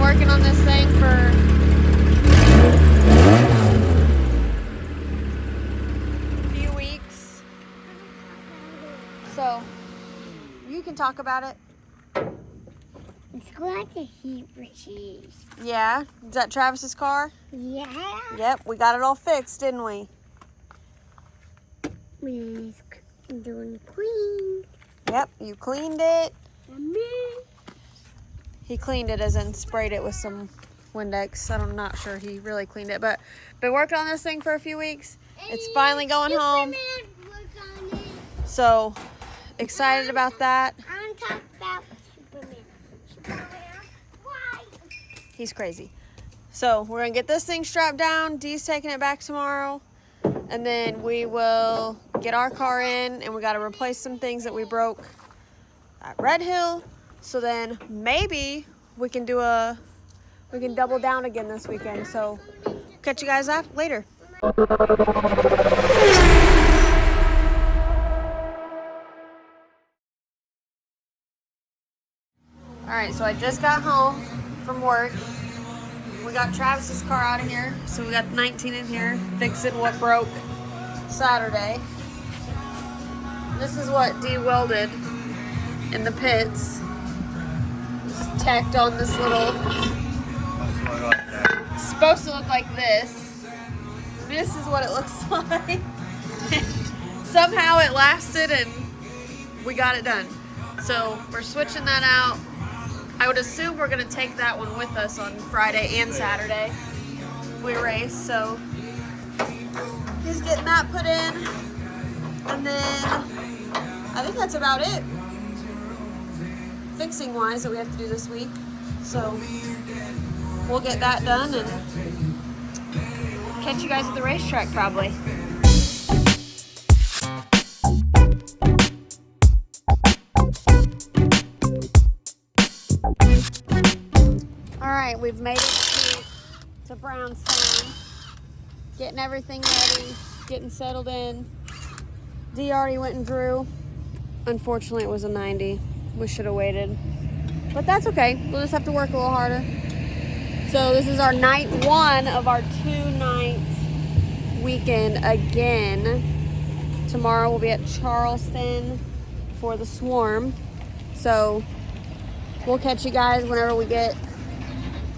working on this thing for a few weeks. So, you can talk about it. It's going to heat races. Yeah? Is that Travis's car? Yeah. Yep, we got it all fixed, didn't we? We're doing clean. Yep, you cleaned it. And me. He cleaned it as in sprayed it with some Windex. I'm not sure he really cleaned it, but been working on this thing for a few weeks. It's finally going home. So excited about that. I'm talking about Superman. Superman. Why? He's crazy. So we're gonna get this thing strapped down. Dee's taking it back tomorrow. And then we will get our car in, and we got to replace some things that we broke at Red Hill. So then maybe we can double down again this weekend. So catch you guys up later. All right, so I just got home from work. We got Travis's car out of here, so we got 19 in here fixing what broke Saturday. This is what Dee welded in the pits. Just tacked on this little. It's supposed to look like this. This is what it looks like. Somehow it lasted and we got it done. So we're switching that out. I would assume we're going to take that one with us on Friday and Saturday. We race, so he's getting that put in. And then I think that's about it. Fixing wise that we have to do this week. So we'll get that done and catch you guys at the racetrack probably. Alright, we've made it to Brownstone. Getting everything ready, getting settled in. Dee already went and drew. Unfortunately, it was a 90. We should have waited. But that's okay. We'll just have to work a little harder. So this is our night one of our 2-night weekend again. Tomorrow we'll be at Charleston for the Swarm. So we'll catch you guys whenever we get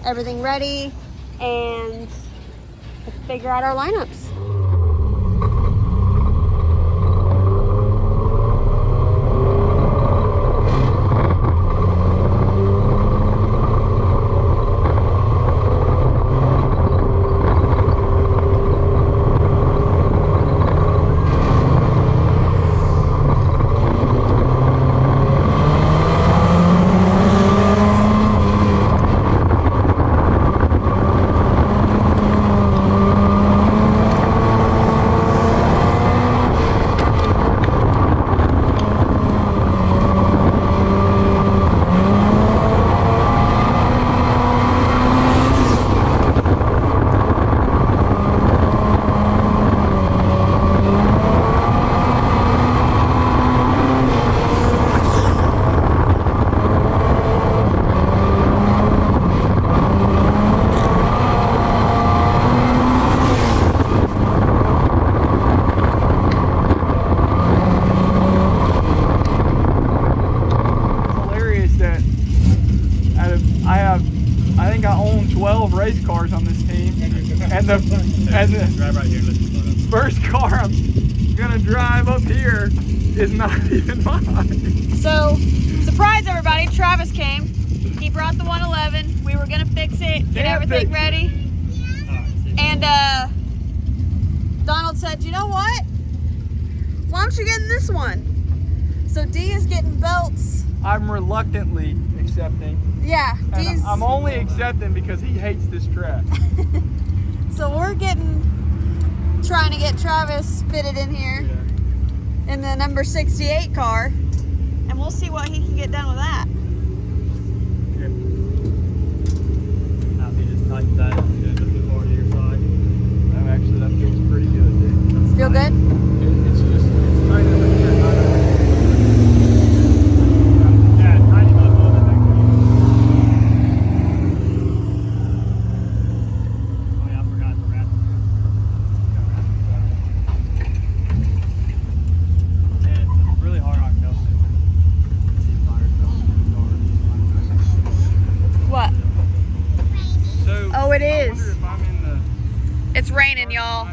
everything ready and figure out our lineups. Race cars on this team, and the right here, first car I'm gonna drive up here is not even mine. So, surprise everybody, Travis came. He brought the 111. We were gonna fix it, get everything ready. And Donald said, you know what? Why don't you get in this one? So Dee is getting belts. I'm reluctantly accepting. Yeah, and I'm only accepting because he hates this track. So we're trying to get Travis fitted in here in the number 68 car, and we'll see what he can get done with that. Here. Now if you just tighten that up, you just move over to your side. Oh, actually, that feels pretty good, dude. Feel good? It's tight over here, not over here. Yeah, tiny little bit. slingin, y'all.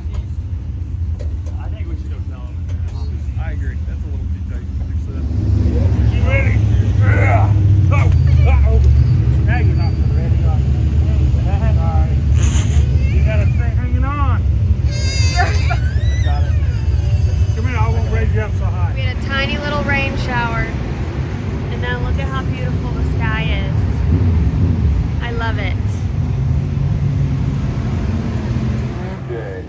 I think we should go tell him. I agree. That's a little too tight. You ready? Yeah. Oh. Now you're not ready. Sorry. You got a string hanging on. Got it. Come here, I won't raise you up so high. We had a tiny little rain shower. And now look at how beautiful the sky is. I love it. Okay.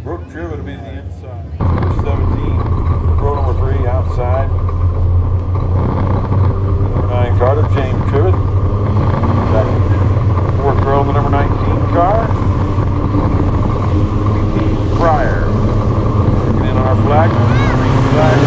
Brooke Trivet will be the inside. Number 17, row number 3 outside. Number 9 car to James Trivet. Back fourth row, the number 19 car. Fryer. Working in on our flag. Flag.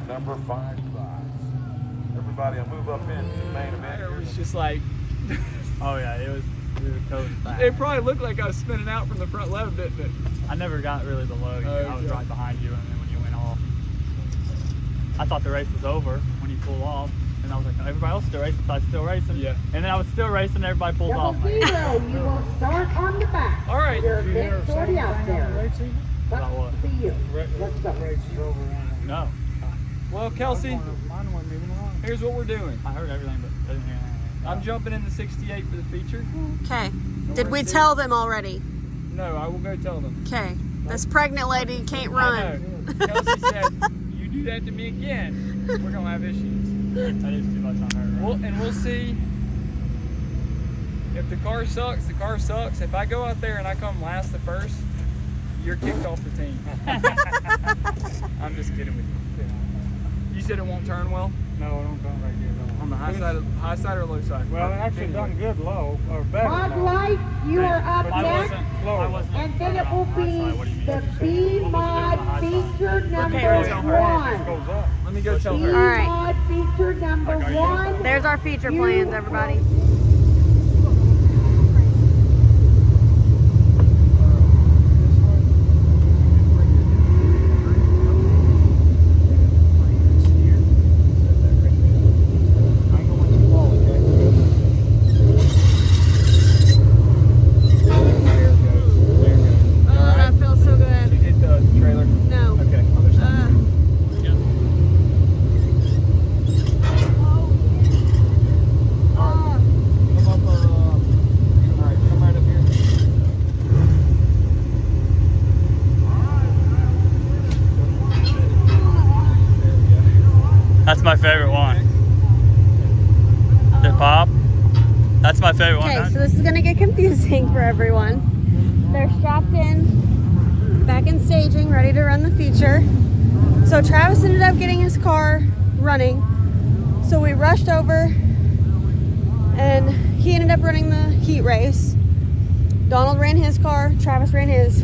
Number 5 spots. Everybody will move up into the main event. It was just like, Oh yeah, it was totally fast. it probably looked like I was spinning out from the front left, didn't it? I never got really below you. I was Okay. right behind you, and then when you went off, I thought the race was over when you pulled off, and I was like, no, everybody else still racing, so I was still racing. Yeah. And then I was still racing, and everybody pulls off. Double zero, you will start on the back. All right. You're next 40 out there. About what? Up to you. Let's go. No. Well, Kelsey, Mine wasn't moving along. here's what we're doing. I heard everything, but I didn't hear anything. I'm jumping in the 68 for the feature. Okay. Did we tell them already? No, I will go tell them. Okay. This pregnant lady can't I run. know. Kelsey said, you do that to me again, we're going to have issues. That is too much on her. Right? And we'll see. If the car sucks, the car sucks. If I go out there and I come last to first, you're kicked off the team. I'm just kidding with you. You said it won't turn well? No, I don't come right here. On the high side or low side? Well, it actually done good low, or better Mod low. Light, you are up I next. wasn't And then it will be the B Mod feature number let's go. 1. Goes up. Let me go tell B her. All right. Mod feature number 1. There's our feature plans, everybody. Oh, that feels so good. Hit the trailer. No. Okay, other side. Come up, alright, come right up here. That's my favorite one. Did it pop? That's my favorite one. Okay, so this is gonna get confusing for everyone. They're strapped in back in staging, ready to run the feature. So Travis ended up getting his car running. So we rushed over and he ended up running the heat race. Donald ran his car, Travis ran his.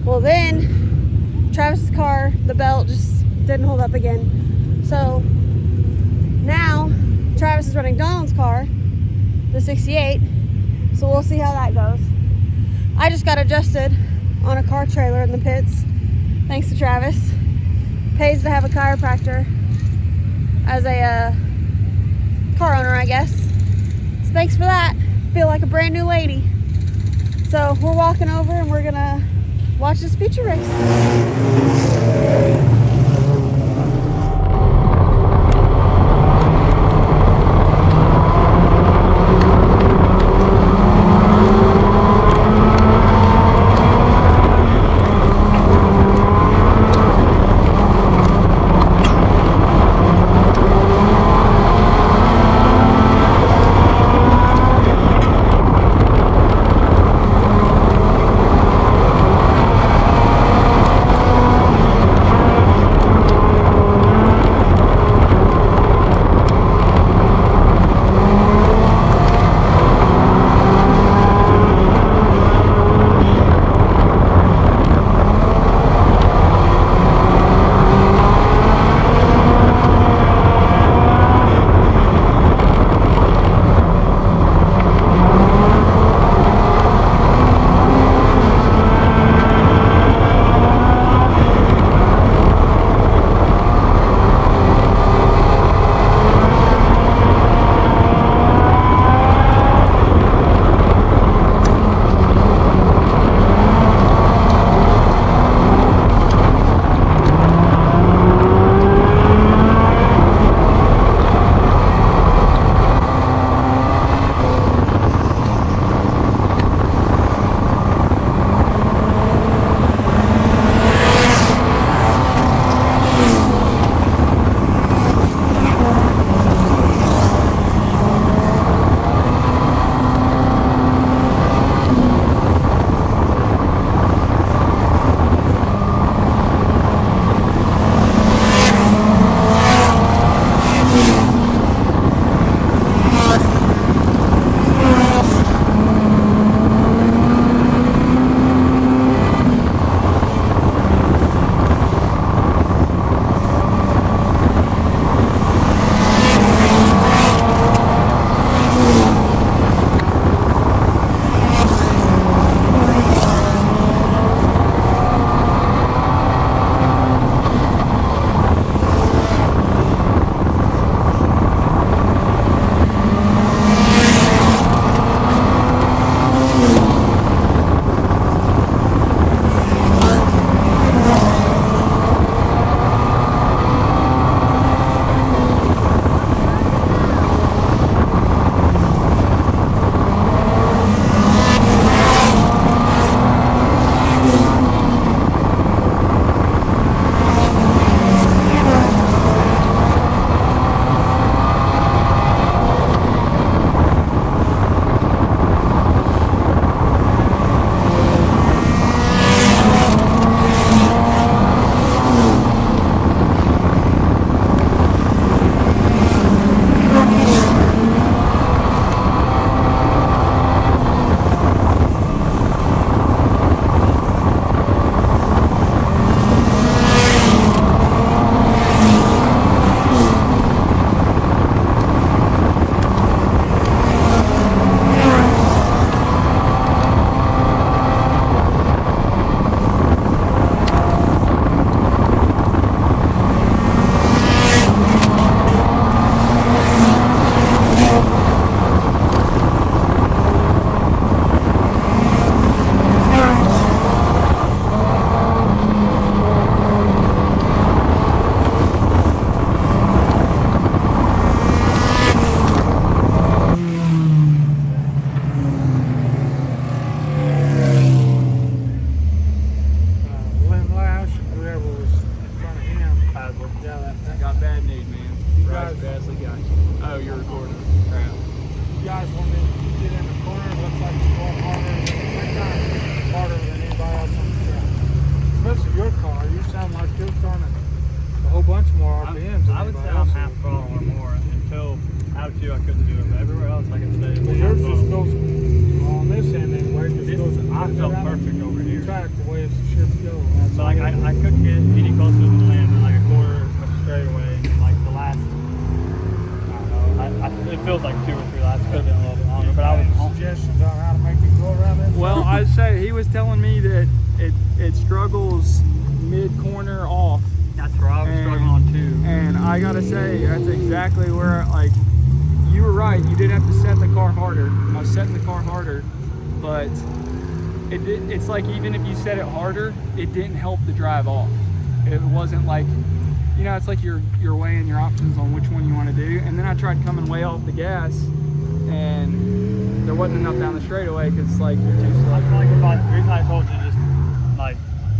Well then, Travis's car, the belt just didn't hold up again. So now Travis is running Donald's car, the 68. So we'll see how that goes. I just got adjusted on a car trailer in the pits, thanks to Travis. Pays to have a chiropractor as a car owner, I guess. So thanks for that. Feel like a brand new lady. So we're walking over and we're gonna watch this feature race. I say he was telling me that it struggles mid-corner off. That's where I was struggling on too. And I gotta say, that's exactly where, like, you were right. You did have to set the car harder. I was setting the car harder, but it's like even if you set it harder, it didn't help the drive off. It wasn't like, you know, it's like you're weighing your options on which one you want to do. And then I tried coming way off the gas, and there wasn't enough down the straightaway because like you're too slow. I feel like the reason I told you just like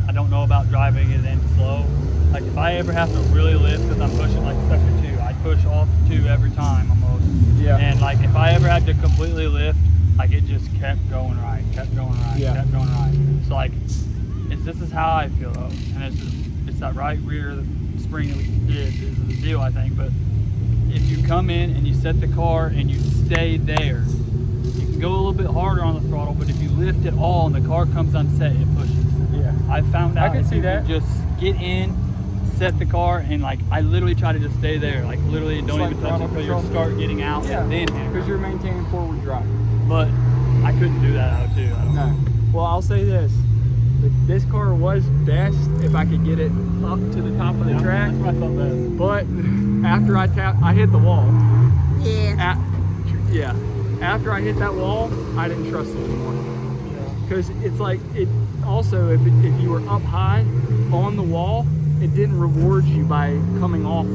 I don't know about driving it in slow. Like if I ever have to really lift because I'm pushing like especially 2, I push off 2 every time almost. Yeah. And like if I ever had to completely lift, like it just kept going right, kept going right, Yeah. kept going right. So like this is how I feel though, and it's that right rear spring that we did is the deal I think. But if you come in and you set the car and you stay there, you can go a little bit harder on the throttle, but if you lift it all and the car comes unset, it pushes. Yeah. I found out I can if see you that. just get in, set the car, and like I literally try to just stay there, like literally don't like even touch it throttle until you control. start getting out and then hammer. because you're maintaining forward drive. But I couldn't do that out too. I don't know. No. Well, I'll say this. This car was best if I could get it up to the top of the track. That's what I thought best. But after I hit the wall. Yeah. After I hit that wall, I didn't trust it anymore. Because it's like, it also, if you were up high on the wall, it didn't reward you by coming off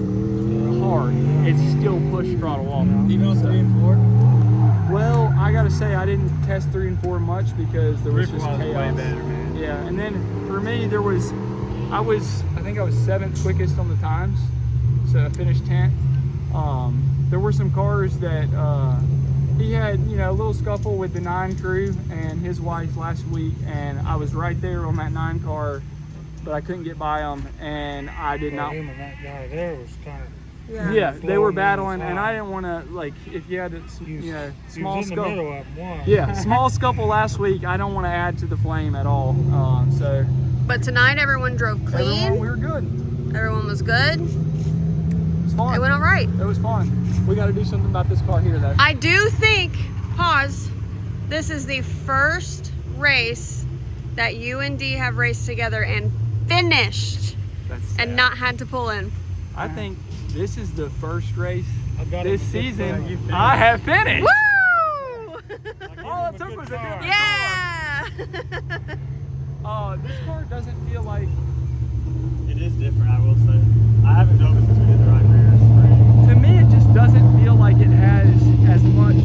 hard. It still pushed throttle off. Even on 3 and 4? Well, I gotta say, I didn't test 3 and 4 much because there was 3 just and 4 was way chaos. better, man. Yeah, and then for me, I think I was 7th quickest on the times, so I finished 10th. There were some cars that he had, you know, a little scuffle with the 9 crew and his wife last week, and I was right there on that 9 car, but I couldn't get by them, and I did not. Him and that guy there was kind of. Yeah, they were Slowing battling, down and the I didn't want to, like, if you had to, you know, small he was in the middle scuffle. of them, one. Yeah, small scuffle last week. I don't want to add to the flame at all. So But tonight everyone drove clean. we were good. Everyone was good. It was fun. It went all right. It was fun. We got to do something about this car here, though. I do think, pause, this is the first race that you and Dee have raced together and finished and not had to pull in. I think this is the first race I got this him a good season car. You finished. I have finished. Woo! All it took was a good car. Yeah! This car doesn't feel like, It is different, I will say. I haven't noticed since we did the right rear spring. to me, it just doesn't feel like it has as much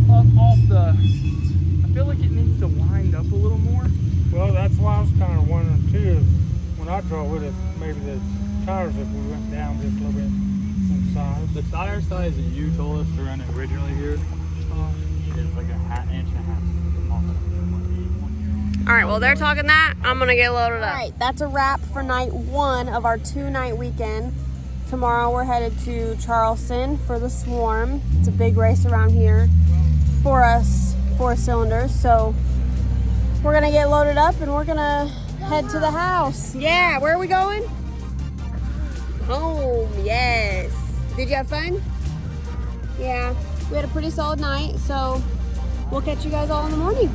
off the, I feel like it needs to wind up a little more. Well, that's why I was kind of wondering too, when I drove with it, maybe the tires, if we went down just a little bit in size. The tire size that you told us to run originally here is like a inch and a half smaller. All right, well, they're talking that. I'm going to get loaded up. All right, that's a wrap for night 1 of our 2-night weekend. Tomorrow we're headed to Charleston for the Swarm. It's a big race around here for us 4-cylinders. So we're going to get loaded up and we're going to head to the house. Yeah, where are we going? Home, yes. Did you have fun? Yeah, we had a pretty solid night. So we'll catch you guys all in the morning.